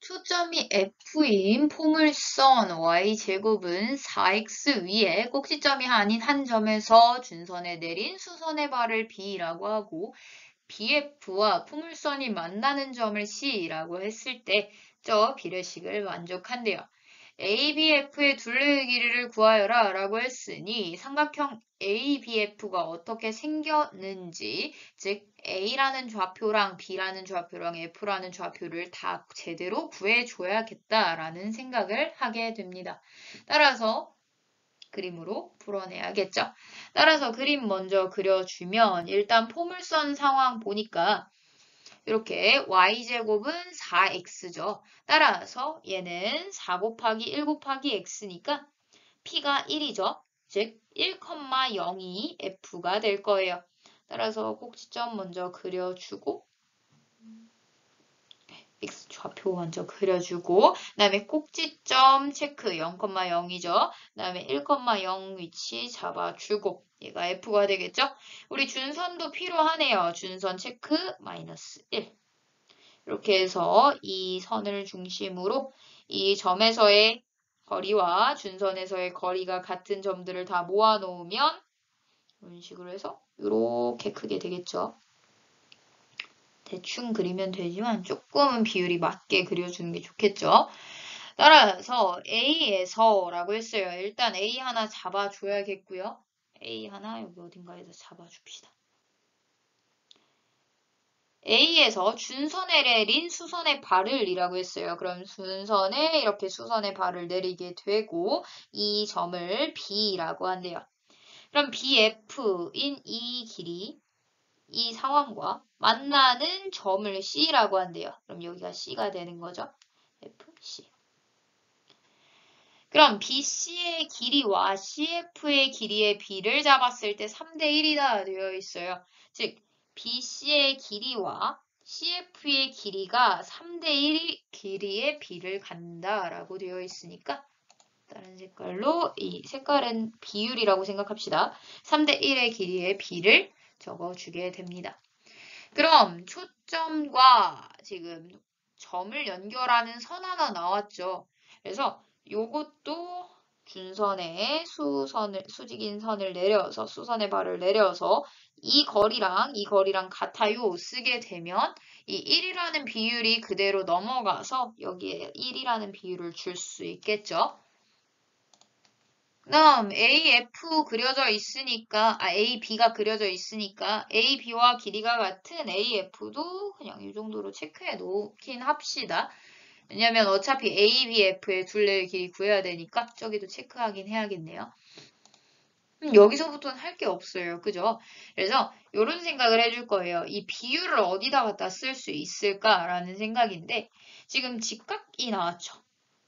초점이 F인 포물선 y제곱은 4x 위에 꼭지점이 아닌 한 점에서 준선에 내린 수선의 발을 B라고 하고 BF와 포물선이 만나는 점을 C라고 했을 때 저 비례식을 만족한대요. ABF의 둘레의 길이를 구하여라 라고 했으니 삼각형 ABF가 어떻게 생겼는지, 즉 A라는 좌표랑 B라는 좌표랑 F라는 좌표를 다 제대로 구해줘야겠다라는 생각을 하게 됩니다. 따라서 그림으로 풀어내야겠죠. 따라서 그림 먼저 그려주면 일단 포물선 상황 보니까 이렇게 y제곱은 4x죠. 따라서 얘는 4 곱하기 1 곱하기 x니까 p가 1이죠. 즉 1,02 f가 될 거예요. 따라서 꼭지점 먼저 그려주고 x 좌표 먼저 그려주고 그 다음에 꼭지점 체크 0,0이죠. 그 다음에 1,0 위치 잡아주고 얘가 f가 되겠죠. 우리 준선도 필요하네요. 준선 체크 마이너스 1. 이렇게 해서 이 선을 중심으로 이 점에서의 거리와 준선에서의 거리가 같은 점들을 다 모아놓으면 이런 식으로 해서 이렇게 크게 되겠죠. 대충 그리면 되지만 조금은 비율이 맞게 그려주는 게 좋겠죠. 따라서 A에서 라고 했어요. 일단 A 하나 잡아줘야겠고요. A 하나 여기 어딘가에서 잡아줍시다. A에서 준선에 내린 수선의 발을 이라고 했어요. 그럼 준선에 이렇게 수선의 발을 내리게 되고 이 점을 B라고 한대요. 그럼 BF인 이 길이 이 상황과 만나는 점을 C라고 한대요. 그럼 여기가 C가 되는 거죠. FC. 그럼 BC의 길이와 CF의 길이의 B를 잡았을 때 3대 1이다 되어 있어요. 즉 BC의 길이와 CF의 길이가 3대 1 길이의 B를 간다라고 되어 있으니까 다른 색깔로 이 색깔은 비율이라고 생각합시다. 3대 1의 길이의 B를 적어주게 됩니다. 그럼 초점과 지금 점을 연결하는 선 하나 나왔죠. 그래서 요것도 준선에 수직인 선을 내려서 수선의 발을 내려서 이 거리랑 이 거리랑 같아요 쓰게 되면 이 1이라는 비율이 그대로 넘어가서 여기에 1이라는 비율을 줄 수 있겠죠. 그다음 AF 그려져 있으니까 AB가 그려져 있으니까 AB와 길이가 같은 AF도 그냥 이 정도로 체크해 놓긴 합시다. 왜냐면 어차피 ABF의 둘레의 길이 구해야 되니까 저기도 체크하긴 해야겠네요. 여기서부터는 할 게 없어요. 그죠? 그래서 이런 생각을 해줄 거예요. 이 비율을 어디다 갖다 쓸 수 있을까라는 생각인데 지금 직각이 나왔죠.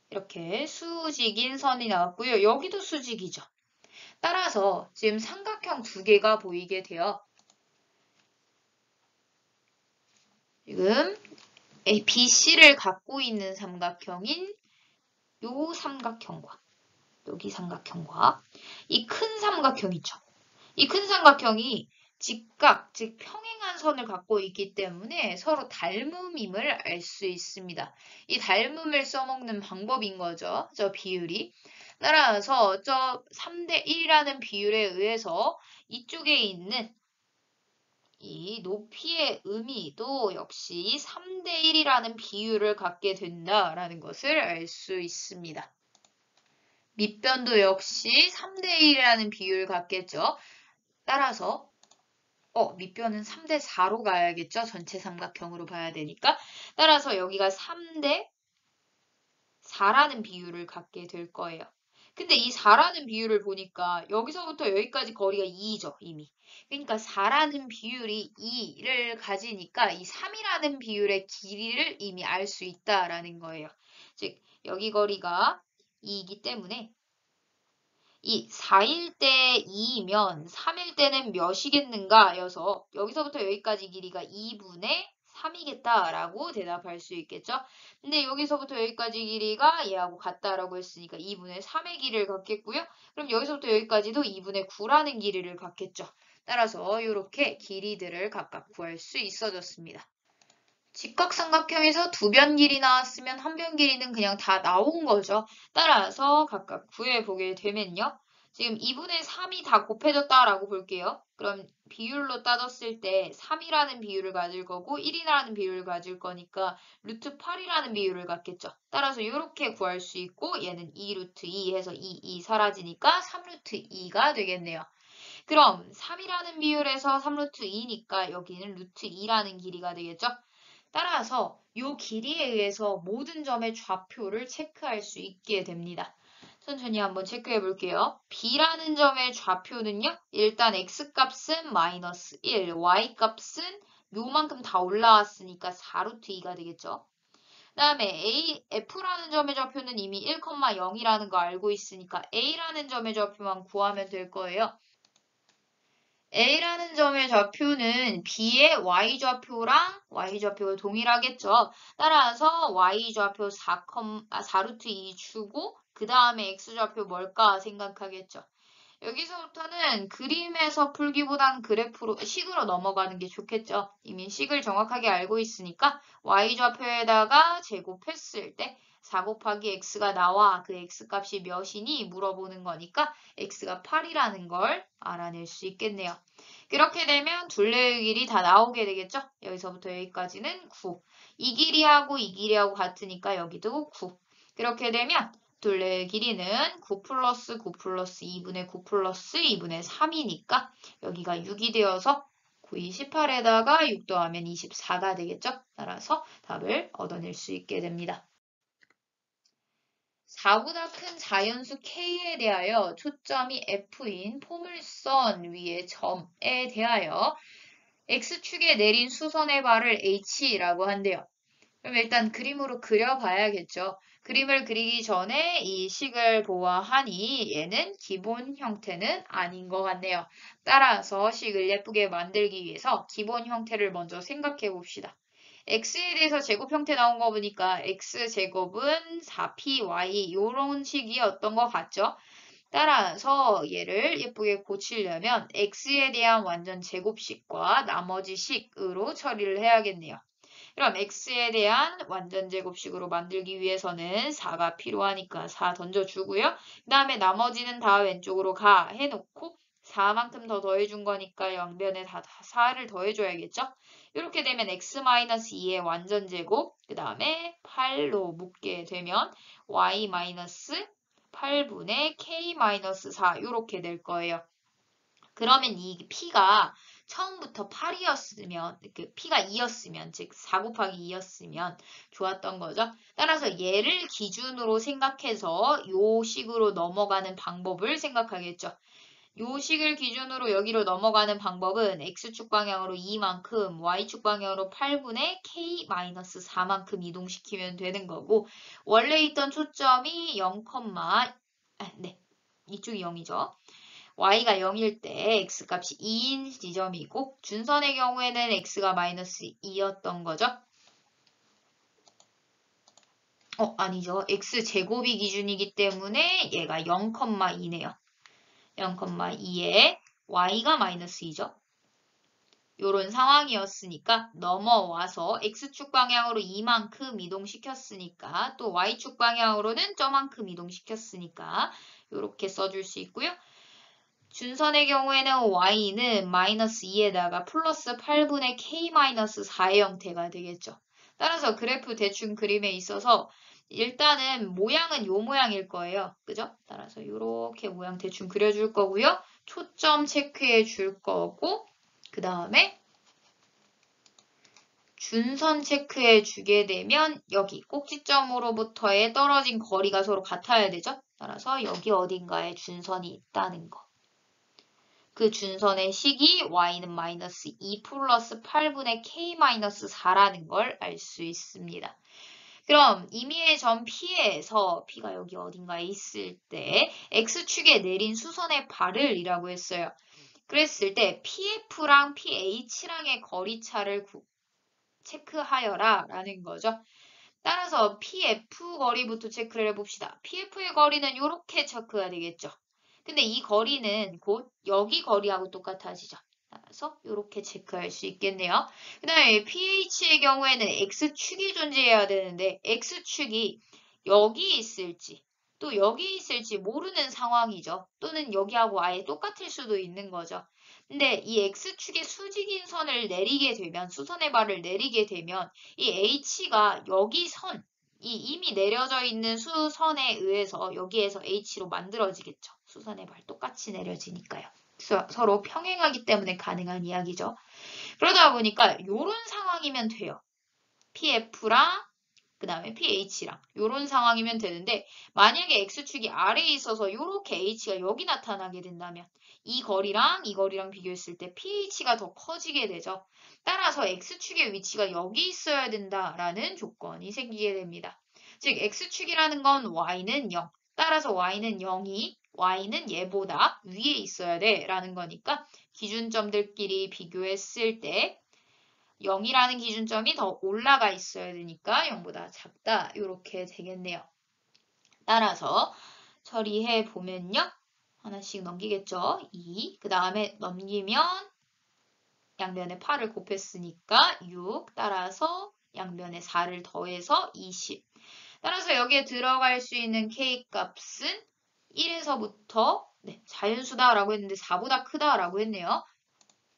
이렇게 수직인 선이 나왔고요. 여기도 수직이죠. 따라서 지금 삼각형 두 개가 보이게 돼요. 지금 BC를 갖고 있는 삼각형인 요 삼각형과 여기 삼각형과 이 큰 삼각형 있죠. 이 큰 삼각형이 직각, 즉 평행한 선을 갖고 있기 때문에 서로 닮음임을 알 수 있습니다. 이 닮음을 써먹는 방법인 거죠. 저 비율이. 따라서 저 3대 1이라는 비율에 의해서 이쪽에 있는 이 높이의 의미도 역시 3대 1이라는 비율을 갖게 된다라는 것을 알 수 있습니다. 밑변도 역시 3대 1이라는 비율을 갖겠죠. 따라서 밑변은 3대 4로 가야겠죠. 전체 삼각형으로 봐야 되니까. 따라서 여기가 3대 4라는 비율을 갖게 될 거예요. 근데 이 4라는 비율을 보니까 여기서부터 여기까지 거리가 2죠, 이미. 그러니까 4라는 비율이 2를 가지니까 이 3이라는 비율의 길이를 이미 알 수 있다라는 거예요. 즉, 여기 거리가 2이기 때문에 이 4일 때 2이면 3일 때는 몇이겠는가 여서 여기서부터 여기까지 길이가 2분의 3이겠다라고 대답할 수 있겠죠. 근데 여기서부터 여기까지 길이가 얘하고 같다라고 했으니까 2분의 3의 길이를 갖겠고요. 그럼 여기서부터 여기까지도 2분의 9라는 길이를 갖겠죠. 따라서 이렇게 길이들을 각각 구할 수 있어졌습니다. 직각삼각형에서 두 변 길이 나왔으면 한 변 길이는 그냥 다 나온 거죠. 따라서 각각 구해보게 되면요. 지금 2분의 3이 다 곱해졌다라고 볼게요. 그럼 비율로 따졌을 때 3이라는 비율을 가질 거고 1이라는 비율을 가질 거니까 루트 8이라는 비율을 갖겠죠. 따라서 이렇게 구할 수 있고 얘는 2 루트 2 해서 2 사라지니까 3 루트 2가 되겠네요. 그럼 3이라는 비율에서 3 루트 2니까 여기는 루트 2라는 길이가 되겠죠. 따라서 이 길이에 의해서 모든 점의 좌표를 체크할 수 있게 됩니다. 천천히 한번 체크해 볼게요. B라는 점의 좌표는요. 일단 X값은 마이너스 1, Y값은 요만큼 다 올라왔으니까 4루트 2가 되겠죠. 그 다음에 F라는 점의 좌표는 이미 1,0이라는 거 알고 있으니까 A라는 점의 좌표만 구하면 될 거예요. A라는 점의 좌표는 B의 Y좌표랑 Y좌표가 동일하겠죠. 따라서 Y좌표 4루트 2 주고 그 다음에 X좌표 뭘까 생각하겠죠. 여기서부터는 그림에서 풀기보단 그래프로, 식으로 넘어가는 게 좋겠죠. 이미 식을 정확하게 알고 있으니까 Y좌표에다가 제곱했을 때 4 곱하기 X가 나와 그 X값이 몇이니 물어보는 거니까 X가 8이라는 걸 알아낼 수 있겠네요. 그렇게 되면 둘레의 길이 다 나오게 되겠죠. 여기서부터 여기까지는 9. 이 길이하고 이 길이하고 같으니까 여기도 9. 그렇게 되면 둘레의 길이는 9 플러스 9 플러스 2분의 9 플러스 2분의 3이니까 여기가 6이 되어서 9이 18에다가 6 더하면 24가 되겠죠. 따라서 답을 얻어낼 수 있게 됩니다. 4보다 큰 자연수 K에 대하여 초점이 F인 포물선 위의 점에 대하여 X축에 내린 수선의 발을 H라고 한대요. 그럼 일단 그림으로 그려봐야겠죠. 그림을 그리기 전에 이 식을 보아하니 얘는 기본 형태는 아닌 것 같네요. 따라서 식을 예쁘게 만들기 위해서 기본 형태를 먼저 생각해 봅시다. x에 대해서 제곱 형태 나온 거 보니까 x제곱은 4py 요런 식이었던 것 같죠? 따라서 얘를 예쁘게 고치려면 x에 대한 완전 제곱식과 나머지 식으로 처리를 해야겠네요. 그럼 x에 대한 완전 제곱식으로 만들기 위해서는 4가 필요하니까 4 던져주고요. 그 다음에 나머지는 다 왼쪽으로 가 해놓고 4만큼 더 더해준 거니까 양변에 다 4를 더해줘야겠죠? 이렇게 되면 x-2의 완전 제곱, 그 다음에 8로 묶게 되면 y-8분의 k-4 이렇게 될 거예요. 그러면 이 p가 처음부터 8이었으면, p가 2였으면, 즉 4 곱하기 2였으면 좋았던 거죠. 따라서 얘를 기준으로 생각해서 요 식으로 넘어가는 방법을 생각하겠죠. 요 식을 기준으로 여기로 넘어가는 방법은 x축 방향으로 2만큼, y축 방향으로 8분의 k-4만큼 이동시키면 되는 거고 원래 있던 초점이 0, 네, 이쪽이 0이죠. y가 0일 때 x값이 2인 지점이고 준선의 경우에는 x가 마이너스 2였던 거죠. 아니죠. x제곱이 기준이기 때문에 얘가 0,2네요. 0,2에 y가 마이너스 2죠. 요런 상황이었으니까 넘어와서 x축 방향으로 이만큼 이동시켰으니까 또 y축 방향으로는 저만큼 이동시켰으니까 요렇게 써줄 수 있고요. 준선의 경우에는 y는 마이너스 2에다가 플러스 8분의 k-4의 형태가 되겠죠. 따라서 그래프 대충 그림에 있어서 일단은 모양은 요 모양일 거예요. 그죠? 따라서 이렇게 모양 대충 그려줄 거고요. 초점 체크해 줄 거고 그 다음에 준선 체크해 주게 되면 여기 꼭지점으로부터의 떨어진 거리가 서로 같아야 되죠. 따라서 여기 어딘가에 준선이 있다는 거. 그 준선의 식이 y는 마이너스 2 플러스 8분의 k-4라는 걸 알 수 있습니다. 그럼 임의의 점 P에서 P가 여기 어딘가에 있을 때 X축에 내린 수선의 발을 이라고 했어요. 그랬을 때 PF랑 PH랑의 거리차를 체크하여라 라는 거죠. 따라서 PF 거리부터 체크를 해봅시다. PF의 거리는 이렇게 체크가 되겠죠. 근데 이 거리는 곧 여기 거리하고 똑같아지죠. 따라서 이렇게 체크할 수 있겠네요. 그 다음에 pH의 경우에는 x축이 존재해야 되는데 x축이 여기 있을지 또 여기 있을지 모르는 상황이죠. 또는 여기하고 아예 똑같을 수도 있는 거죠. 근데 이 x축의 수직인 선을 내리게 되면 수선의 발을 내리게 되면 이 h가 여기 선 이 이미 내려져 있는 수선에 의해서 여기에서 h로 만들어지겠죠. 수선의 발 똑같이 내려지니까요. 서로 평행하기 때문에 가능한 이야기죠. 그러다 보니까 이런 상황이면 돼요. PF랑 그 다음에 pH랑 이런 상황이면 되는데 만약에 X축이 아래에 있어서 이렇게 H가 여기 나타나게 된다면 이 거리랑 비교했을 때 pH가 더 커지게 되죠. 따라서 X축의 위치가 여기 있어야 된다라는 조건이 생기게 됩니다. 즉 X축이라는 건 Y는 0, 따라서 Y는 0이 Y는 얘보다 위에 있어야 돼 라는 거니까 기준점들끼리 비교했을 때 0이라는 기준점이 더 올라가 있어야 되니까 0보다 작다 이렇게 되겠네요. 따라서 처리해 보면요. 하나씩 넘기겠죠. 2, 그 다음에 넘기면 양변에 8을 곱했으니까 6, 따라서 양변에 4를 더해서 20. 따라서 여기에 들어갈 수 있는 K값은 1에서부터 자연수다라고 했는데 4보다 크다라고 했네요.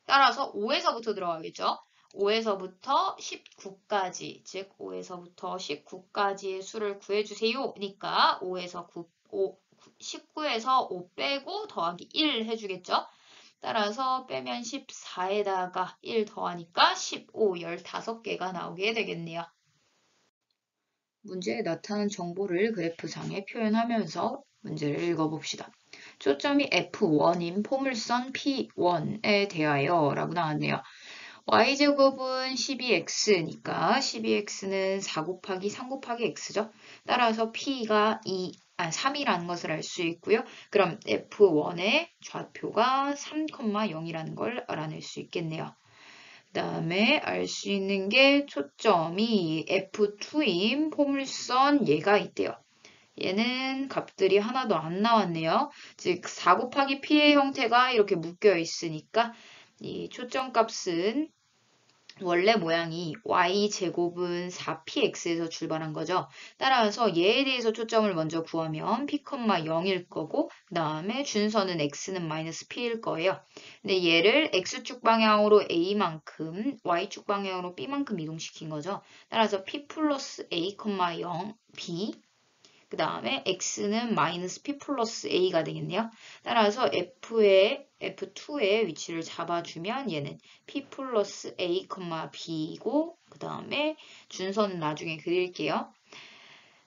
따라서 5에서부터 들어가겠죠. 5에서부터 19까지, 즉 5에서부터 19까지의 수를 구해주세요. 니까 19에서 5 빼고 더하기 1 해주겠죠. 따라서 빼면 14에다가 1 더하니까 15, 15개가 나오게 되겠네요. 문제에 나타난 정보를 그래프상에 표현하면서 문제를 읽어봅시다. 초점이 F1인 포물선 P1에 대하여 라고 나왔네요. y제곱은 12x니까 12x는 4 곱하기 3 곱하기 x죠. 따라서 p가 3이라는 것을 알 수 있고요. 그럼 f1의 좌표가 3,0이라는 걸 알아낼 수 있겠네요. 그 다음에 알 수 있는 게 초점이 f2인 포물선 얘가 있대요. 얘는 값들이 하나도 안 나왔네요. 즉 4 곱하기 p의 형태가 이렇게 묶여 있으니까 이 초점값은 원래 모양이 y제곱은 4px에서 출발한 거죠. 따라서 얘에 대해서 초점을 먼저 구하면 p,0일 거고 그 다음에 준선은 x는 마이너스 p일 거예요. 근데 얘를 x축 방향으로 a만큼 y축 방향으로 b만큼 이동시킨 거죠. 따라서 p 플러스 a, 0, b 그 다음에 x는 마이너스 p 플러스 a가 되겠네요. 따라서 F2의 위치를 잡아주면 얘는 p 플러스 a, b이고 그 다음에 준선은 나중에 그릴게요.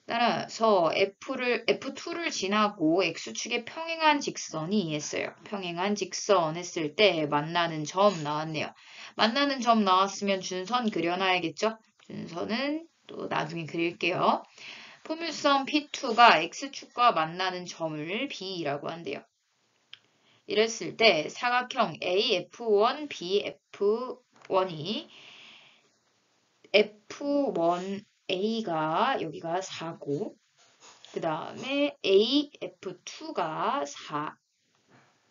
따라서 F2를 지나고 X축의 평행한 직선이 했어요. 평행한 직선 했을 때 만나는 점 나왔네요. 만나는 점 나왔으면 준선 그려놔야겠죠? 준선은 또 나중에 그릴게요. 포물선 P2가 X축과 만나는 점을 B라고 한대요. 이랬을 때 사각형 AF1, BF1이 F1A가 여기가 4고 그 다음에 AF2가 4,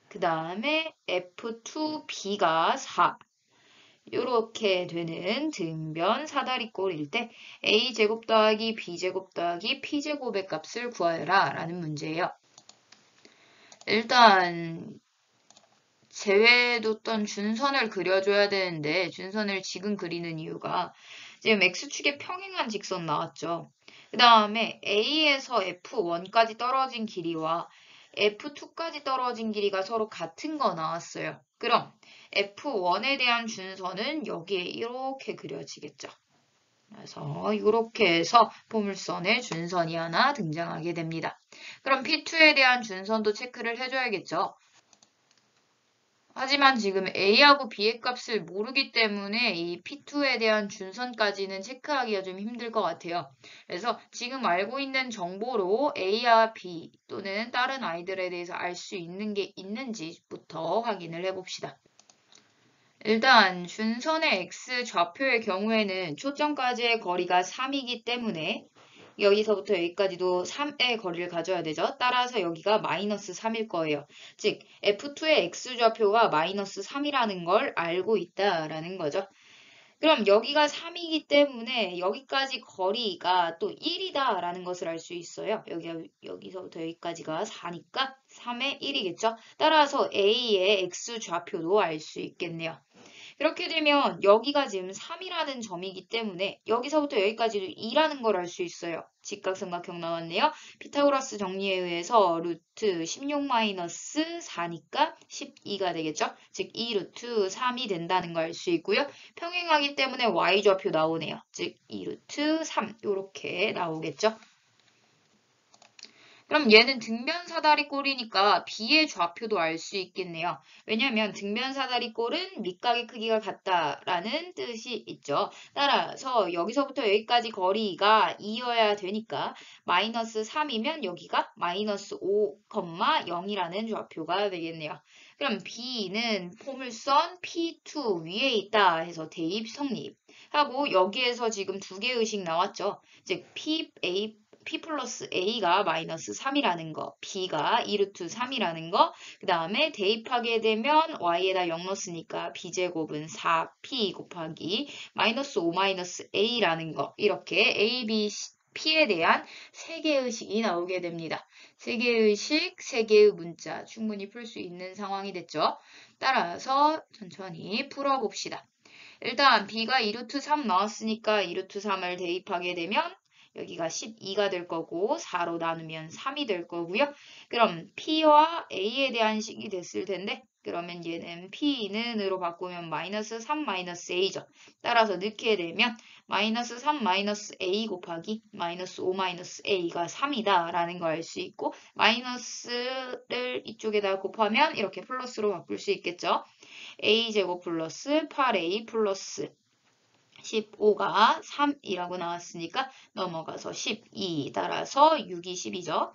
그 다음에 F2B가 4 이렇게 되는 등변 사다리꼴일 때 a제곱 더하기 b제곱 더하기 p제곱의 값을 구하여라 라는 문제예요. 일단 제외해뒀던 준선을 그려줘야 되는데 준선을 지금 그리는 이유가 지금 x축의 평행한 직선 나왔죠. 그 다음에 a에서 f1까지 떨어진 길이와 f2까지 떨어진 길이가 서로 같은 거 나왔어요. 그럼 F1에 대한 준선은 여기에 이렇게 그려지겠죠. 그래서 이렇게 해서 포물선에 준선이 하나 등장하게 됩니다. 그럼 P2에 대한 준선도 체크를 해줘야겠죠. 하지만 지금 A하고 B의 값을 모르기 때문에 이 P2에 대한 준선까지는 체크하기가 좀 힘들 것 같아요. 그래서 지금 알고 있는 정보로 A와 B 또는 다른 아이들에 대해서 알 수 있는 게 있는지부터 확인을 해봅시다. 일단 준선의 x 좌표의 경우에는 초점까지의 거리가 3이기 때문에 여기서부터 여기까지도 3의 거리를 가져야 되죠. 따라서 여기가 마이너스 3일 거예요. 즉 F2의 X좌표가 마이너스 3이라는 걸 알고 있다라는 거죠. 그럼 여기가 3이기 때문에 여기까지 거리가 또 1이다 라는 것을 알 수 있어요. 여기서부터 여기까지가 4니까 3의 1이겠죠. 따라서 A의 X좌표도 알 수 있겠네요. 이렇게 되면 여기가 지금 3이라는 점이기 때문에 여기서부터 여기까지도 2라는 걸 알 수 있어요. 직각삼각형 나왔네요. 피타고라스 정리에 의해서 루트 16-4니까 12가 되겠죠. 즉 2 루트 3이 된다는 걸 알 수 있고요. 평행하기 때문에 y좌표 나오네요. 즉 2 루트 3 이렇게 나오겠죠. 그럼 얘는 등변사다리꼴이니까 B의 좌표도 알 수 있겠네요. 왜냐하면 등변사다리꼴은 밑각의 크기가 같다라는 뜻이 있죠. 따라서 여기서부터 여기까지 거리가 2여야 되니까 마이너스 3이면 여기가 마이너스 5,0이라는 좌표가 되겠네요. 그럼 B는 포물선 P2 위에 있다 해서 대입 성립. 하고 여기에서 지금 두 개의 의식 나왔죠. 즉 P 플러스 A가 마이너스 3이라는 거, B가 2루트 3이라는 거, 그 다음에 대입하게 되면 Y에다 0 넣었으니까 B제곱은 4P 곱하기 마이너스 5 마이너스 A라는 거, 이렇게 A, B, P에 대한 세 개의 의식이 나오게 됩니다. 세 개의 의식, 세 개의 문자 충분히 풀 수 있는 상황이 됐죠. 따라서 천천히 풀어봅시다. 일단 B가 2루트 3 나왔으니까 2루트 3을 대입하게 되면 여기가 12가 될 거고 4로 나누면 3이 될 거고요. 그럼 P와 A에 대한 식이 됐을 텐데 그러면 얘는 P는 으로 바꾸면 마이너스 3 마이너스 A죠. 따라서 넣게 되면 마이너스 3 마이너스 A 곱하기 마이너스 5 마이너스 A가 3이다 라는 걸 알 수 있고 마이너스를 이쪽에다 곱하면 이렇게 플러스로 바꿀 수 있겠죠. A제곱 플러스 8A 플러스 15가 3이라고 나왔으니까 넘어가서 12 따라서 6이 10이죠.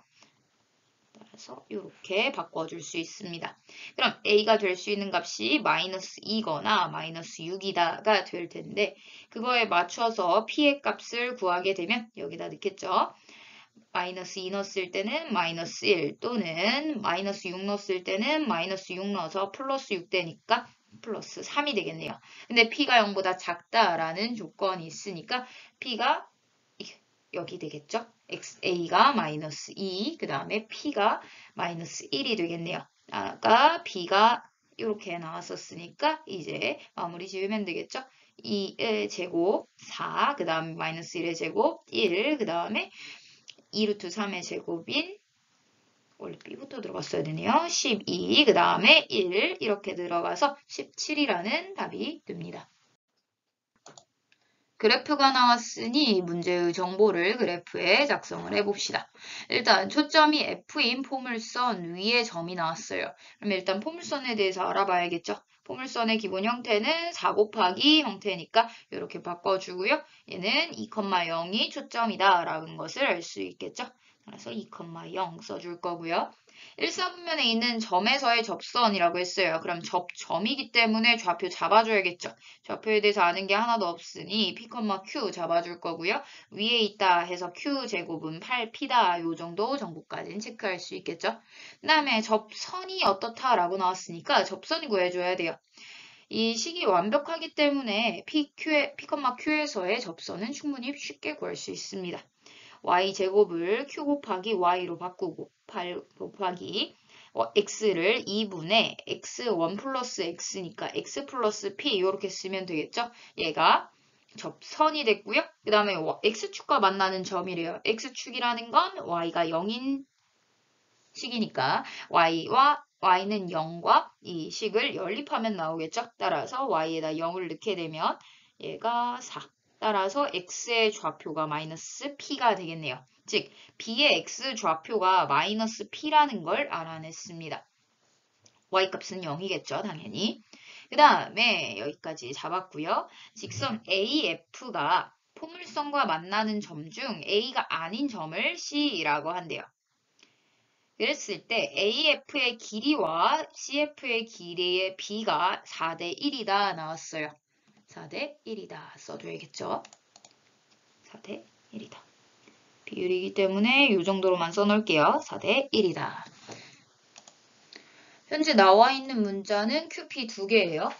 따라서 이렇게 바꿔줄 수 있습니다. 그럼 A가 될 수 있는 값이 마이너스 2거나 마이너스 6이다가 될 텐데 그거에 맞춰서 P의 값을 구하게 되면 여기다 넣겠죠. 마이너스 2 넣었을 때는 마이너스 1 또는 마이너스 6 넣었을 때는 마이너스 6 넣어서 플러스 6 되니까 플러스 3이 되겠네요. 근데 P가 0보다 작다라는 조건이 있으니까 P가 여기 되겠죠. A가 마이너스 2, 그 다음에 P가 마이너스 1이 되겠네요. 아까 B가 이렇게 나왔었으니까 이제 마무리 지으면 되겠죠. 2의 제곱 4, 그 다음에 마이너스 1의 제곱 1, 그 다음에 2루트 3의 제곱인 원래 B부터 들어갔어야 되네요. 12, 그 다음에 1 이렇게 들어가서 17이라는 답이 됩니다. 그래프가 나왔으니 문제의 정보를 그래프에 작성을 해봅시다. 일단 초점이 F인 포물선 위에 점이 나왔어요. 그럼 일단 포물선에 대해서 알아봐야겠죠. 포물선의 기본 형태는 4 곱하기 형태니까 이렇게 바꿔주고요. 얘는 2,0이 초점이다 라는 것을 알 수 있겠죠. 그래서 2,0 써줄 거고요. 1사분면에 있는 점에서의 접선이라고 했어요. 그럼 점이기 때문에 좌표 잡아줘야겠죠. 좌표에 대해서 아는 게 하나도 없으니 P, Q 잡아줄 거고요. 위에 있다 해서 Q제곱은 8P다. 요 정도 정보까지는 체크할 수 있겠죠. 그 다음에 접선이 어떻다라고 나왔으니까 접선이 구해줘야 돼요. 이 식이 완벽하기 때문에 P, Q에서의 접선은 충분히 쉽게 구할 수 있습니다. y제곱을 q 곱하기 y로 바꾸고 8 곱하기 x를 2분의 x1 플러스 x니까 x 플러스 p 이렇게 쓰면 되겠죠. 얘가 접선이 됐고요. 그 다음에 x축과 만나는 점이래요. x축이라는 건 y가 0인 식이니까 y는 0과 이 식을 연립하면 나오겠죠. 따라서 y에다 0을 넣게 되면 얘가 4. 따라서 x의 좌표가 마이너스 p가 되겠네요. 즉 b의 x 좌표가 마이너스 p라는 걸 알아냈습니다. y값은 0이겠죠. 당연히. 그 다음에 여기까지 잡았고요. 직선 AF가 포물선과 만나는 점 중 A가 아닌 점을 C라고 한대요. 그랬을 때 AF의 길이와 CF의 길이의 B가 4대 1이다 나왔어요. 4대 1이다 써줘야겠죠. 4대 1이다. 비율이기 때문에 이 정도로만 써놓을게요. 4대 1이다. 현재 나와 있는 문자는 QP 2개예요.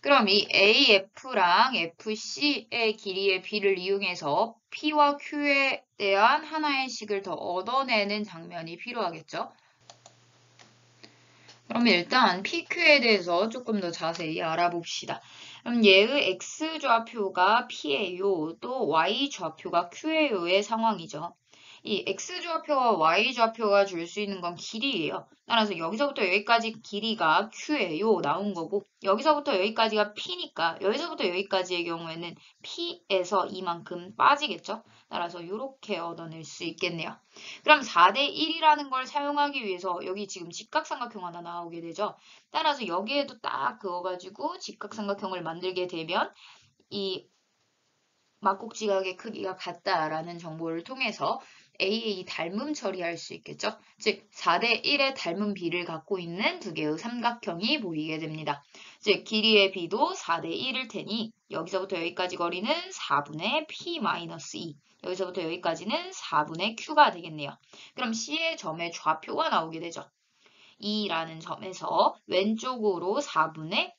그럼 이 AF랑 FC의 길이의 B를 이용해서 P와 Q에 대한 하나의 식을 더 얻어내는 장면이 필요하겠죠? 그럼 일단 PQ에 대해서 조금 더 자세히 알아봅시다. 그럼 얘의 X좌표가 P예요. 또 Y좌표가 Q예요의 상황이죠. 이 X좌표와 Y좌표가 줄 수 있는 건 길이예요. 따라서 여기서부터 여기까지 길이가 Q예요. 나온 거고 여기서부터 여기까지가 P니까 여기서부터 여기까지의 경우에는 P에서 이만큼 빠지겠죠. 따라서 이렇게 얻어낼 수 있겠네요. 그럼 4대 1이라는 걸 사용하기 위해서 여기 지금 직각삼각형 하나 나오게 되죠. 따라서 여기에도 딱 그어가지고 직각삼각형을 만들게 되면 이 막국지각의 크기가 같다라는 정보를 통해서 A의 닮음 처리할 수 있겠죠. 즉 4대 1의 닮은 B를 갖고 있는 두 개의 삼각형이 보이게 됩니다. 즉 길이의 B도 4대 1일 테니 여기서부터 여기까지 거리는 4분의 P-2 여기서부터 여기까지는 4분의 Q가 되겠네요. 그럼 C의 점의 좌표가 나오게 되죠. 2라는 점에서 왼쪽으로 4분의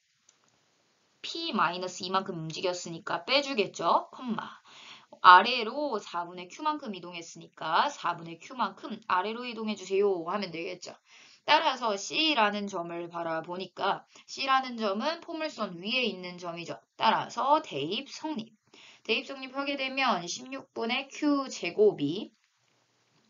P-2만큼 움직였으니까 빼주겠죠. 콤마. 아래로 4분의 Q만큼 이동했으니까 4분의 Q만큼 아래로 이동해주세요 하면 되겠죠. 따라서 C라는 점을 바라보니까 C라는 점은 포물선 위에 있는 점이죠. 따라서 대입 성립. 대입 성립하게 되면 16분의 Q제곱이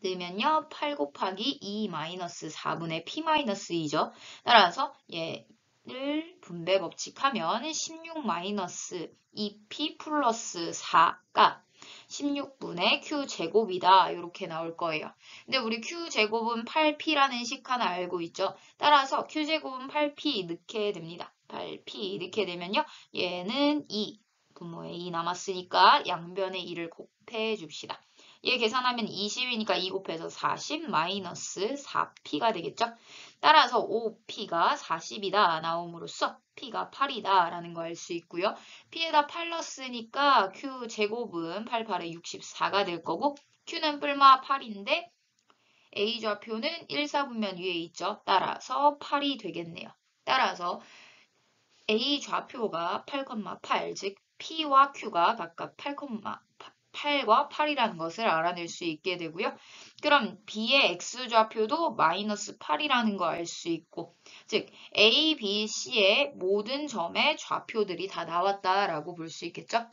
넣으면요 8 곱하기 2 마이너스 4분의 P-2죠. 따라서 얘를 분배 법칙하면 16 마이너스 2P 플러스 4가 16분의 Q제곱이다. 이렇게 나올 거예요. 근데 우리 Q제곱은 8P라는 식 하나 알고 있죠. 따라서 Q제곱은 8P 넣게 됩니다. 8P 넣게 되면요. 얘는 2, 분모에 2 남았으니까 양변에 2를 곱해 줍시다. 얘 계산하면 20이니까 2 곱해서 40 마이너스 4P가 되겠죠? 따라서 5P가 40이다 나옴으로써 P가 8이다 라는 거 알 수 있고요. P에다 8 넣었으니까 Q제곱은 8, 8에 64가 될 거고 Q는 뿔마 8인데 A좌표는 1, 4분면 위에 있죠. 따라서 8이 되겠네요. 따라서 A좌표가 8,8, 즉 P와 Q가 각각 8과 8이라는 것을 알아낼 수 있게 되고요. 그럼 B의 X좌표도 마이너스 8이라는 거 알 수 있고, 즉 A, B, C의 모든 점의 좌표들이 다 나왔다라고 볼 수 있겠죠.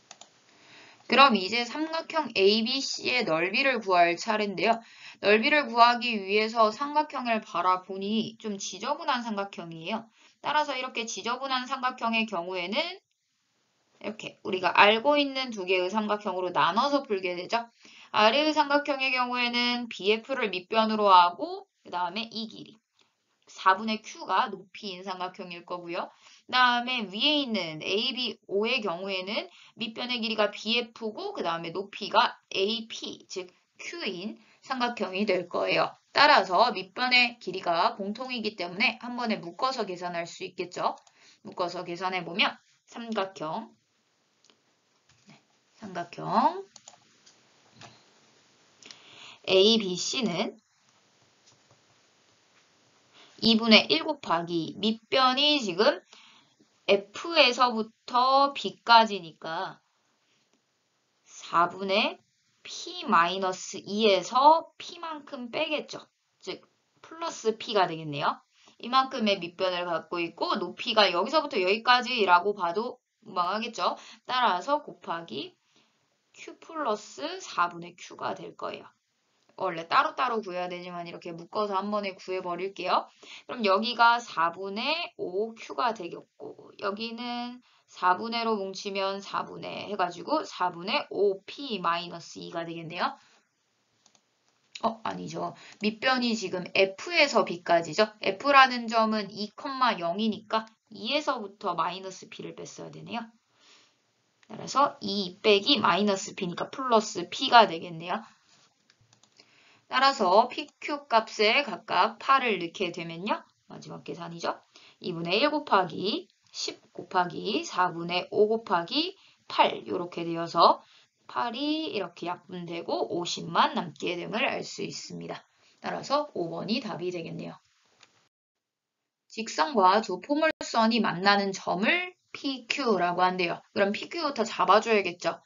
그럼 이제 삼각형 ABC의 넓이를 구할 차례인데요. 넓이를 구하기 위해서 삼각형을 바라보니 좀 지저분한 삼각형이에요. 따라서 이렇게 지저분한 삼각형의 경우에는 이렇게 우리가 알고 있는 두 개의 삼각형으로 나눠서 풀게 되죠. 아래의 삼각형의 경우에는 BF를 밑변으로 하고 그 다음에 이 길이 4분의 Q가 높이인 삼각형일 거고요. 그 다음에 위에 있는 ABO의 경우에는 밑변의 길이가 BF고 그 다음에 높이가 AP 즉 Q인 삼각형이 될 거예요. 따라서 밑변의 길이가 공통이기 때문에 한 번에 묶어서 계산할 수 있겠죠. 묶어서 계산해 보면 삼각형 ABC는 2분의 1 곱하기 밑변이 지금 F에서부터 B까지니까 4분의 P-2에서 P만큼 빼겠죠. 즉 플러스 P가 되겠네요. 이만큼의 밑변을 갖고 있고 높이가 여기서부터 여기까지라고 봐도 무방하겠죠. 따라서 곱하기 Q 플러스 4분의 Q가 될 거예요. 원래 따로따로 구해야 되지만 이렇게 묶어서 한 번에 구해버릴게요. 그럼 여기가 4분의 5Q가 되겠고 여기는 4분의로 뭉치면 4분의 해가지고 4분의 5P-2가 되겠네요. 아니죠. 밑변이 지금 F에서 B까지죠. F라는 점은 2,0이니까 2에서부터 마이너스 P를 뺐어야 되네요. 따라서 2 빼기 마이너스 P니까 플러스 P가 되겠네요. 따라서 PQ 값에 각각 8을 넣게 되면요. 마지막 계산이죠. 2분의 1 곱하기 10 곱하기 4분의 5 곱하기 8 이렇게 되어서 8이 이렇게 약분되고 50만 남게 됨을 알 수 있습니다. 따라서 5번이 답이 되겠네요. 직선과 두 포물선이 만나는 점을 PQ라고 한대요. 그럼 PQ부터 잡아줘야겠죠.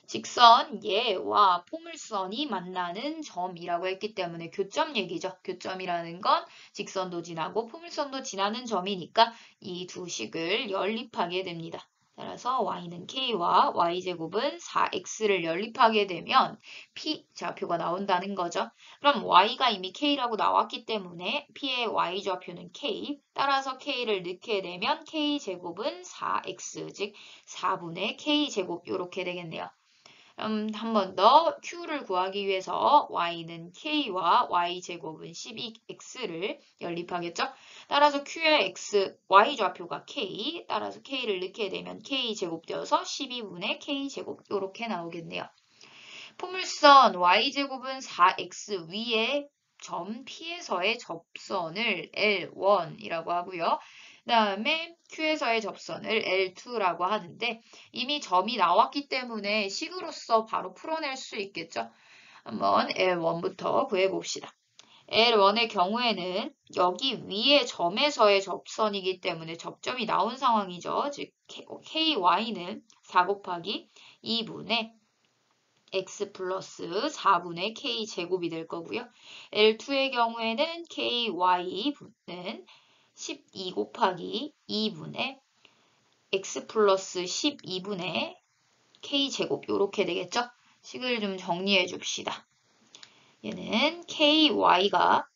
직선 얘와 포물선이 만나는 점이라고 했기 때문에 교점 얘기죠. 교점이라는 건 직선도 지나고 포물선도 지나는 점이니까 이 두 식을 연립하게 됩니다. 따라서 y는 k와 y제곱은 4x를 연립하게 되면 p 좌표가 나온다는 거죠. 그럼 y가 이미 k라고 나왔기 때문에 p의 y 좌표는 k, 따라서 k를 넣게 되면 k제곱은 4x, 즉 4분의 k제곱 이렇게 되겠네요. 한 번 더 q를 구하기 위해서 y는 k와 y제곱은 12x를 연립하겠죠? 따라서 q의 x, y 좌표가 k, 따라서 k를 넣게 되면 k제곱 되어서 12분의 k제곱 이렇게 나오겠네요. 포물선 y제곱은 4x 위에 점 P에서의 접선을 L1이라고 하고요. 그 다음에 Q에서의 접선을 L2라고 하는데 이미 점이 나왔기 때문에 식으로서 바로 풀어낼 수 있겠죠. 한번 L1부터 구해봅시다. L1의 경우에는 여기 위에 점에서의 접선이기 때문에 접점이 나온 상황이죠. 즉 KY는 4 곱하기 2분의 x 플러스 4분의 k 제곱이 될 거고요. L2의 경우에는 ky분은 12 곱하기 2분의 x 플러스 12분의 k 제곱 이렇게 되겠죠? 식을 좀 정리해 줍시다. 얘는 ky가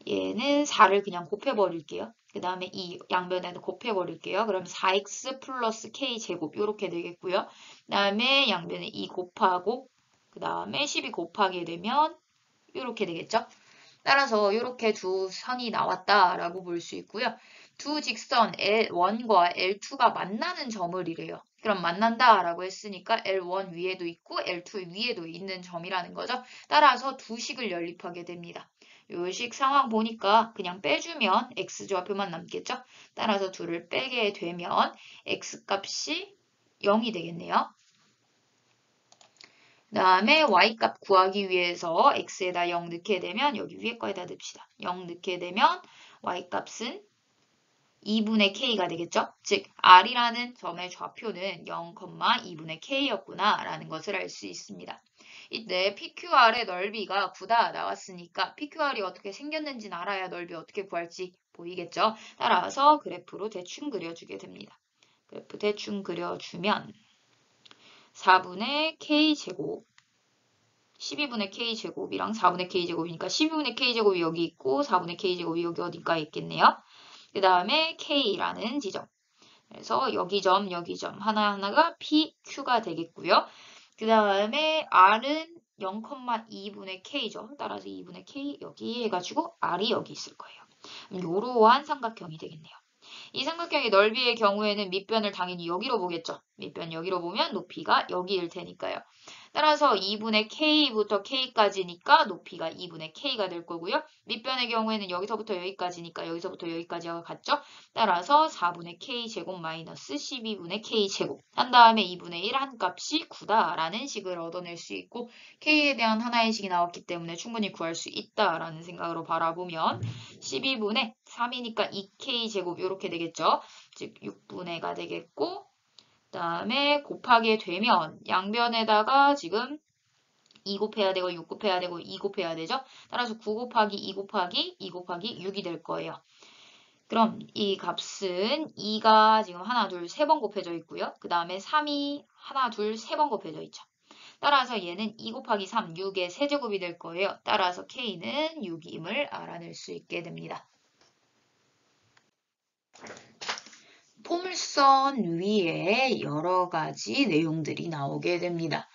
얘는 4를 그냥 곱해 버릴게요. 그 다음에 이 양변에도 곱해 버릴게요. 그럼 4x 플러스 k 제곱 이렇게 되겠고요. 그 다음에 양변에 2 곱하고 그 다음에 12 곱하게 되면 이렇게 되겠죠. 따라서 이렇게 두 선이 나왔다라고 볼 수 있고요. 두 직선 L1과 L2가 만나는 점을 이래요. 그럼 만난다라고 했으니까 L1 위에도 있고 L2 위에도 있는 점이라는 거죠. 따라서 두 식을 연립하게 됩니다. 요식 상황 보니까 그냥 빼주면 x좌표만 남겠죠? 따라서 둘을 빼게 되면 x값이 0이 되겠네요. 그 다음에 y값 구하기 위해서 x에다 0 넣게 되면 여기 위에 거에다 넣읍시다. 0 넣게 되면 y값은 2분의 k가 되겠죠? 즉 r이라는 점의 좌표는 0,2분의 k였구나 라는 것을 알 수 있습니다. 이때 PQR의 넓이가 9다 나왔으니까 PQR이 어떻게 생겼는지는 알아야 넓이 어떻게 구할지 보이겠죠? 따라서 그래프로 대충 그려주게 됩니다. 그래프 대충 그려주면 4분의 k제곱 12분의 k제곱이랑 4분의 k제곱이니까 12분의 k제곱이 여기 있고 4분의 k제곱이 여기 어딘가에 있겠네요. 그 다음에 k라는 지점. 그래서 여기 점, 여기 점 하나하나가 PQ가 되겠고요. 그 다음에 R은 0,2분의 K죠. 따라서 2분의 K 여기 해가지고 R이 여기 있을 거예요. 이러한 삼각형이 되겠네요. 이 삼각형의 넓이의 경우에는 밑변을 당연히 여기로 보겠죠. 밑변 여기로 보면 높이가 여기일 테니까요. 따라서 2분의 K부터 K까지니까 높이가 2분의 K가 될 거고요. 밑변의 경우에는 여기서부터 여기까지니까 여기서부터 여기까지가 같죠. 따라서 4분의 K제곱 마이너스 12분의 K제곱 한 다음에 2분의 1 한 값이 9다라는 식을 얻어낼 수 있고 K에 대한 하나의 식이 나왔기 때문에 충분히 구할 수 있다라는 생각으로 바라보면 12분의 3이니까 2K제곱 이렇게 되겠죠. 즉 6분의가 되겠고 그 다음에 곱하게 되면 양변에다가 지금 2 곱해야 되고 6 곱해야 되고 2 곱해야 되죠. 따라서 9 곱하기 2 곱하기 2 곱하기 6이 될 거예요. 그럼 이 값은 2가 지금 하나, 둘, 세 번 곱해져 있고요. 그 다음에 3이 하나, 둘, 세 번 곱해져 있죠. 따라서 얘는 2 곱하기 3, 6의 세제곱이 될 거예요. 따라서 K는 6임을 알아낼 수 있게 됩니다. 포물선 위에 여러 가지 내용들이 나오게 됩니다.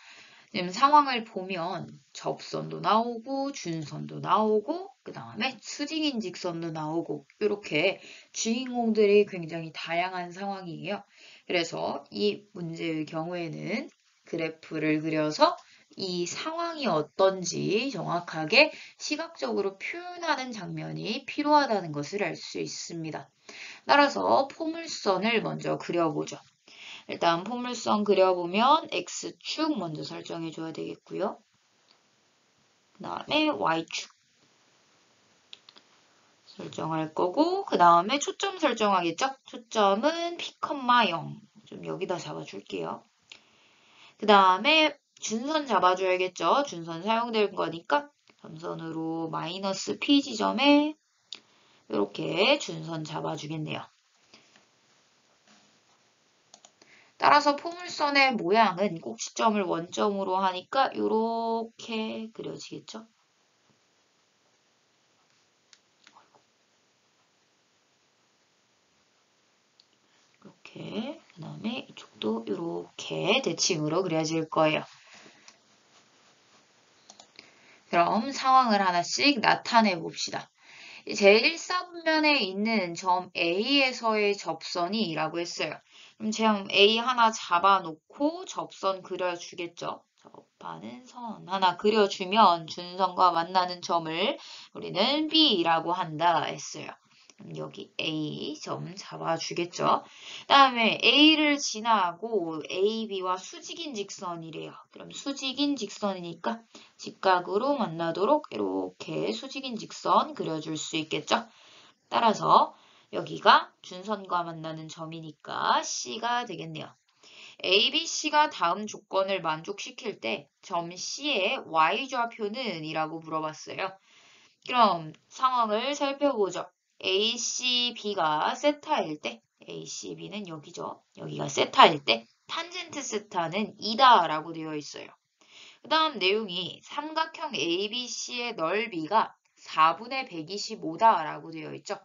지금 상황을 보면 접선도 나오고 준선도 나오고 그 다음에 수직인 직선도 나오고 이렇게 주인공들이 굉장히 다양한 상황이에요. 그래서 이 문제의 경우에는 그래프를 그려서 이 상황이 어떤지 정확하게 시각적으로 표현하는 장면이 필요하다는 것을 알 수 있습니다. 따라서 포물선을 먼저 그려보죠. 일단 포물선 그려보면 X축 먼저 설정해 줘야 되겠고요. 그 다음에 Y축 설정할 거고, 그 다음에 초점 설정하겠죠? 초점은 P, 0. 좀 여기다 잡아줄게요. 그 다음에 준선 잡아줘야겠죠? 준선 사용될 거니까 점선으로 마이너스 P 지점에 이렇게 준선 잡아주겠네요. 따라서 포물선의 모양은 꼭지점을 원점으로 하니까 이렇게 그려지겠죠? 이렇게, 그 다음에 이쪽도 이렇게 대칭으로 그려질 거예요. 그럼 상황을 하나씩 나타내 봅시다. 제1사분면에 있는 점 A에서의 접선이라고 했어요. 그럼 점 A 하나 잡아놓고 접선 그려주겠죠. 접하는 선 하나 그려주면 준선과 만나는 점을 우리는 B라고 한다 했어요. 그럼 여기 A 점 잡아주겠죠. 다음에 A를 지나고 AB와 수직인 직선이래요. 그럼 수직인 직선이니까 직각으로 만나도록 이렇게 수직인 직선 그려줄 수 있겠죠. 따라서 여기가 준선과 만나는 점이니까 C가 되겠네요. A, B, C가 다음 조건을 만족시킬 때 점 C의 Y좌표는? 이라고 물어봤어요. 그럼 상황을 살펴보죠. A, C, B가 세타일 때 A, C, B는 여기죠. 여기가 세타일 때 탄젠트 세타는 2다 라고 되어 있어요. 그 다음 내용이 삼각형 ABC의 넓이가 4분의 125다 라고 되어 있죠.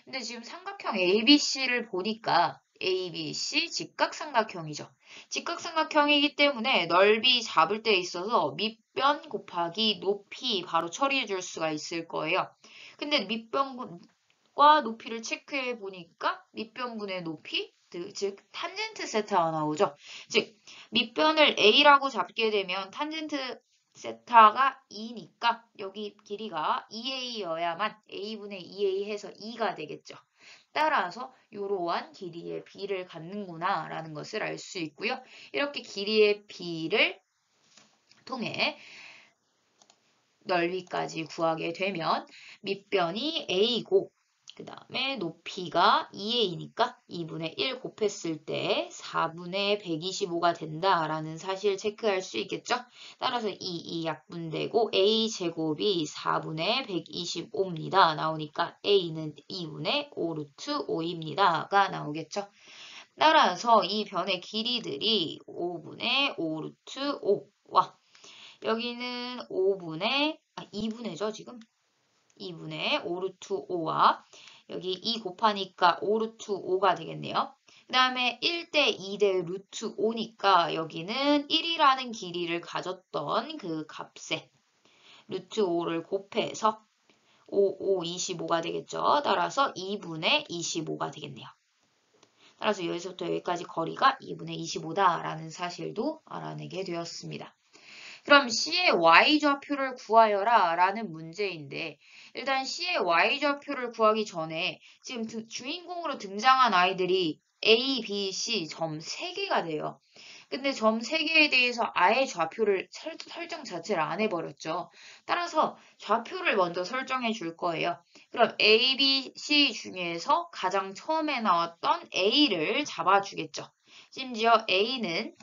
근데 지금 삼각형 ABC를 보니까 ABC 직각삼각형이죠. 직각삼각형이기 때문에 넓이 잡을 때 있어서 밑변 곱하기 높이 바로 처리해 줄 수가 있을 거예요. 근데 밑변과 높이를 체크해 보니까 밑변분의 높이, 즉 탄젠트 세타가 나오죠. 즉 밑변을 A라고 잡게 되면 탄젠트 세타가 2니까 여기 길이가 2A여야만 A분의 2A 해서 2가 되겠죠. 따라서 이러한 길이의 B를 갖는구나 라는 것을 알 수 있고요. 이렇게 길이의 B를 통해 넓이까지 구하게 되면 밑변이 A고 그 다음에 높이가 2A니까 2분의 1 곱했을 때 4분의 125가 된다라는 사실 체크할 수 있겠죠? 따라서 2 약분되고 A제곱이 4분의 125입니다. 나오니까 A는 2분의 5 루트 5입니다가 나오겠죠? 따라서 이 변의 길이들이 5분의 5 루트 5와 여기는 2분의죠, 지금? 2분의 5 루트 5와 여기 2 곱하니까 5 루트 5가 되겠네요. 그 다음에 1대 2대 루트 5니까 여기는 1이라는 길이를 가졌던 그 값에 루트 5를 곱해서 5, 25가 되겠죠. 따라서 2분의 25가 되겠네요. 따라서 여기서부터 여기까지 거리가 2분의 25다라는 사실도 알아내게 되었습니다. 그럼 C의 Y좌표를 구하여라 라는 문제인데 일단 C의 Y좌표를 구하기 전에 지금 주인공으로 등장한 아이들이 A, B, C 점 3개가 돼요. 근데 점 3개에 대해서 아예 좌표를 설정 자체를 안 해버렸죠. 따라서 좌표를 먼저 설정해 줄 거예요. 그럼 A, B, C 중에서 가장 처음에 나왔던 A를 잡아주겠죠. 심지어 A는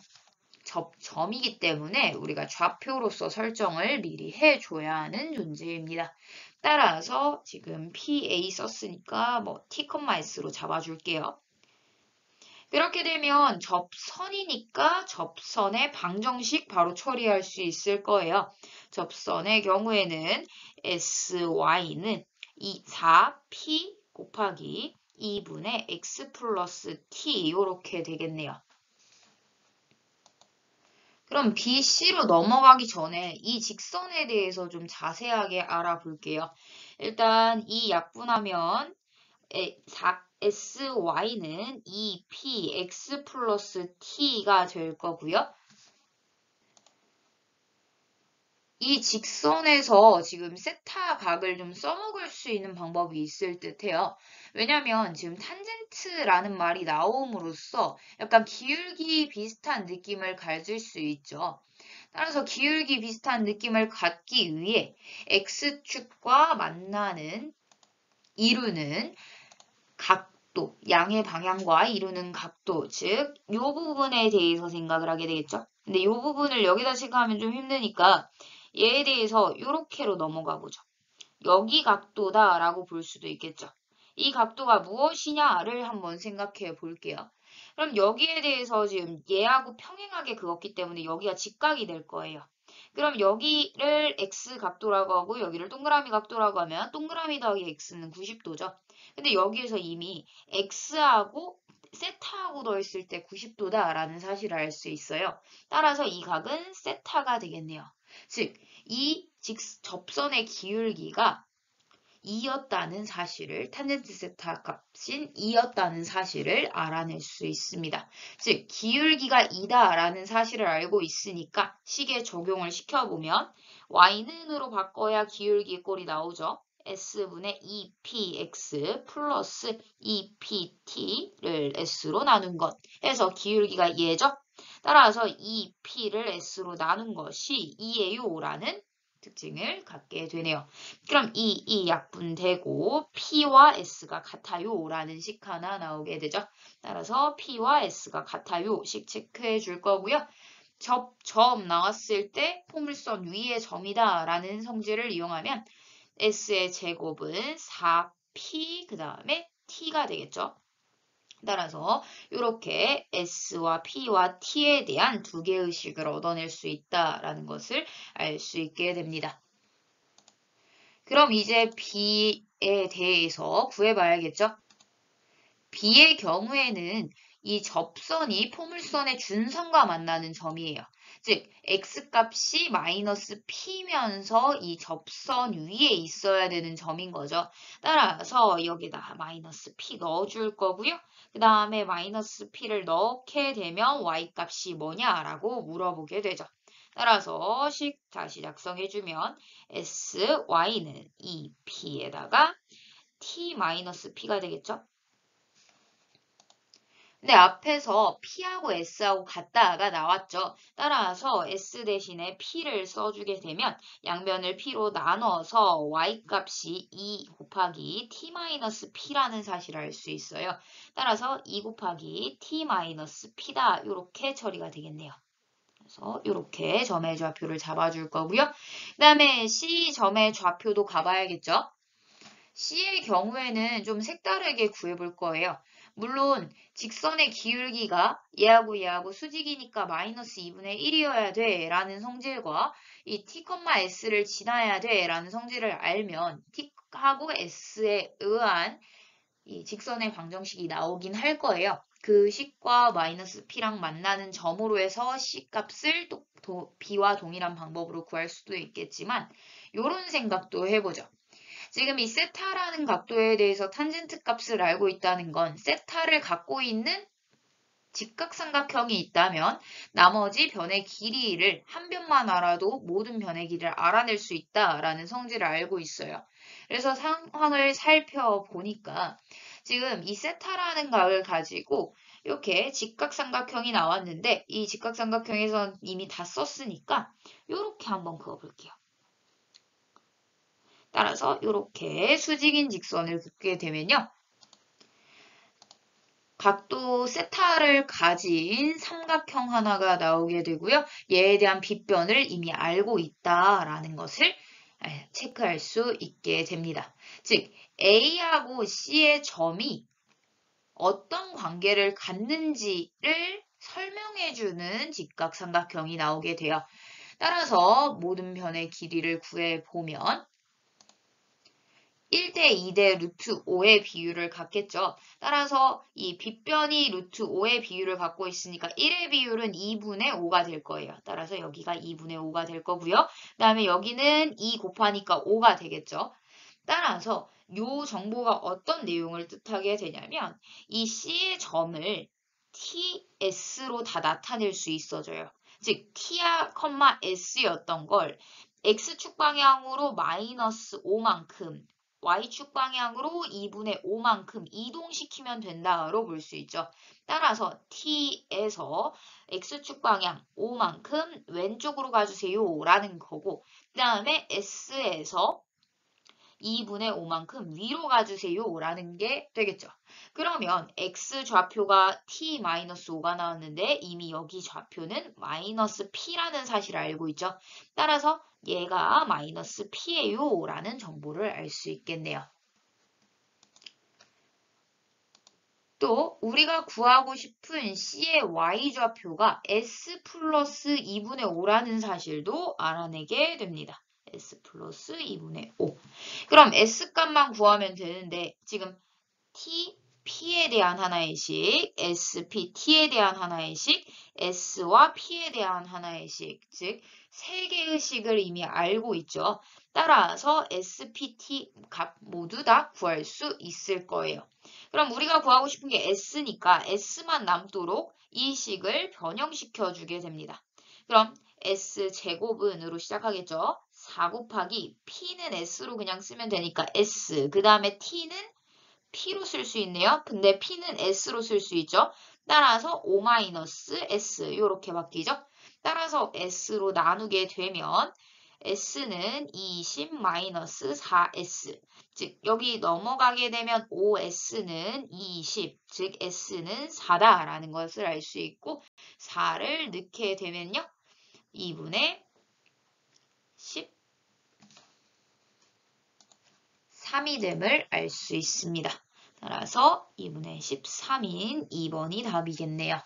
접점이기 때문에 우리가 좌표로서 설정을 미리 해줘야 하는 존재입니다. 따라서 지금 PA 썼으니까 뭐 T, S로 잡아줄게요. 그렇게 되면 접선이니까 접선의 방정식 바로 처리할 수 있을 거예요. 접선의 경우에는 SY는 4P 곱하기 2분의 X 플러스 T 이렇게 되겠네요. 그럼 BC로 넘어가기 전에 이 직선에 대해서 좀 자세하게 알아볼게요. 일단 이 약분하면 SY는 2PX 플러스 T가 될 거고요. 이 직선에서 지금 세타 각을 좀 써먹을 수 있는 방법이 있을 듯해요. 왜냐면 지금 탄젠트라는 말이 나옴으로써 약간 기울기 비슷한 느낌을 가질 수 있죠. 따라서 기울기 비슷한 느낌을 갖기 위해 x축과 만나는 이루는 각도, 양의 방향과 이루는 각도, 즉, 이 부분에 대해서 생각을 하게 되겠죠. 근데 이 부분을 여기다 생각하면 좀 힘드니까 얘에 대해서 이렇게로 넘어가 보죠. 여기 각도다라고 볼 수도 있겠죠. 이 각도가 무엇이냐를 한번 생각해 볼게요. 그럼 여기에 대해서 지금 얘하고 평행하게 그었기 때문에 여기가 직각이 될 거예요. 그럼 여기를 x 각도라고 하고 여기를 동그라미 각도라고 하면 동그라미 더하기 x는 90도죠. 근데 여기에서 이미 x하고 세타하고 더했을 때 90도다라는 사실을 알 수 있어요. 따라서 이 각은 세타가 되겠네요. 즉, 이 접선의 기울기가 2였다는 사실을, 탄젠트 세타 값인 2였다는 사실을 알아낼 수 있습니다. 즉, 기울기가 2다라는 사실을 알고 있으니까 식에 적용을 시켜보면 y는으로 바꿔야 기울기 꼴이 나오죠. s분의 2px 플러스 2pt를 s로 나눈 것 해서 기울기가 얘죠. 따라서 2p를 s로 나눈 것이 2예요라는 특징을 갖게 되네요. 그럼 이 약분되고 P와 S가 같아요 라는 식 하나 나오게 되죠. 따라서 P와 S가 같아요 식 체크해 줄 거고요. 점 나왔을 때 포물선 위에 점이다 라는 성질을 이용하면 S의 제곱은 4P 그 다음에 T가 되겠죠. 따라서 이렇게 S와 P와 T에 대한 두 개의 식을 얻어낼 수 있다라는 것을 알 수 있게 됩니다. 그럼 이제 B에 대해서 구해봐야겠죠? B의 경우에는 이 접선이 포물선의 준선과 만나는 점이에요. 즉, x값이 마이너스 p면서 이 접선 위에 있어야 되는 점인 거죠. 따라서 여기다 마이너스 p 넣어줄 거고요. 그 다음에 마이너스 p를 넣게 되면 y값이 뭐냐라고 물어보게 되죠. 따라서 식 다시 작성해주면 sy는 2p에다가 t-p가 되겠죠. 근데 앞에서 P하고 S하고 같다가 나왔죠. 따라서 S 대신에 P를 써주게 되면 양변을 P로 나눠서 Y값이 2 곱하기 T-P라는 사실을 알 수 있어요. 따라서 2 곱하기 T-P다. 이렇게 처리가 되겠네요. 그래서 이렇게 점의 좌표를 잡아줄 거고요. 그 다음에 C 점의 좌표도 가봐야겠죠. C의 경우에는 좀 색다르게 구해볼 거예요. 물론 직선의 기울기가 얘하고 수직이니까 마이너스 2분의 1이어야 돼 라는 성질과 이 t, s를 지나야 돼 라는 성질을 알면 t하고 s에 의한 이 직선의 방정식이 나오긴 할 거예요. 그 식과 마이너스 p랑 만나는 점으로 해서 c 값을 b와 동일한 방법으로 구할 수도 있겠지만 이런 생각도 해보죠. 지금 이 세타라는 각도에 대해서 탄젠트 값을 알고 있다는 건 세타를 갖고 있는 직각삼각형이 있다면 나머지 변의 길이를 한 변만 알아도 모든 변의 길이를 알아낼 수 있다라는 성질을 알고 있어요. 그래서 상황을 살펴보니까 지금 이 세타라는 값을 가지고 이렇게 직각삼각형이 나왔는데 이 직각삼각형에서 이미 다 썼으니까 이렇게 한번 그어볼게요. 따라서 이렇게 수직인 직선을 긋게 되면요. 각도 세타를 가진 삼각형 하나가 나오게 되고요. 얘에 대한 빗변을 이미 알고 있다라는 것을 체크할 수 있게 됩니다. 즉, A하고 C의 점이 어떤 관계를 갖는지를 설명해주는 직각삼각형이 나오게 돼요. 따라서 모든 변의 길이를 구해보면 1대 2대 루트 5의 비율을 갖겠죠. 따라서 이 빗변이 루트 5의 비율을 갖고 있으니까 1의 비율은 2분의 5가 될 거예요. 따라서 여기가 2분의 5가 될 거고요. 그 다음에 여기는 2 곱하니까 5가 되겠죠. 따라서 이 정보가 어떤 내용을 뜻하게 되냐면 이 C의 점을 TS로 다 나타낼 수 있어져요. 즉 T야, S였던 걸 X축 방향으로 마이너스 5만큼 y축 방향으로 2분의 5만큼 이동시키면 된다로 볼 수 있죠. 따라서 t에서 x축 방향 5만큼 왼쪽으로 가주세요 라는 거고, 그 다음에 s에서 2분의 5만큼 위로 가주세요 라는 게 되겠죠. 그러면 x 좌표가 t-5가 나왔는데 이미 여기 좌표는 마이너스 p라는 사실을 알고 있죠. 따라서 얘가 마이너스 p예요 라는 정보를 알 수 있겠네요. 또 우리가 구하고 싶은 C의 y좌표가 S 플러스 2분의 5라는 사실도 알아내게 됩니다. S 플러스 2분의 5. 그럼 S 값만 구하면 되는데 지금 T, P에 대한 하나의 식, SP, T에 대한 하나의 식, S와 P에 대한 하나의 식, 즉 세 개의 식을 이미 알고 있죠. 따라서 SP, T 값 모두 다 구할 수 있을 거예요. 그럼 우리가 구하고 싶은 게 S니까 S만 남도록 이 식을 변형시켜 주게 됩니다. 그럼 S제곱은으로 시작하겠죠. 4 곱하기 P는 S로 그냥 쓰면 되니까 S, 그 다음에 T는 P로 쓸 수 있네요. 근데 P는 S로 쓸 수 있죠. 따라서 5-S 이렇게 바뀌죠. 따라서 S로 나누게 되면 S는 20-4S, 즉 여기 넘어가게 되면 5S는 20, 즉 S는 4다라는 것을 알 수 있고 4를 넣게 되면요. 2분의 13이 됨을 알 수 있습니다. 따라서 2분의 13인 2번이 답이겠네요.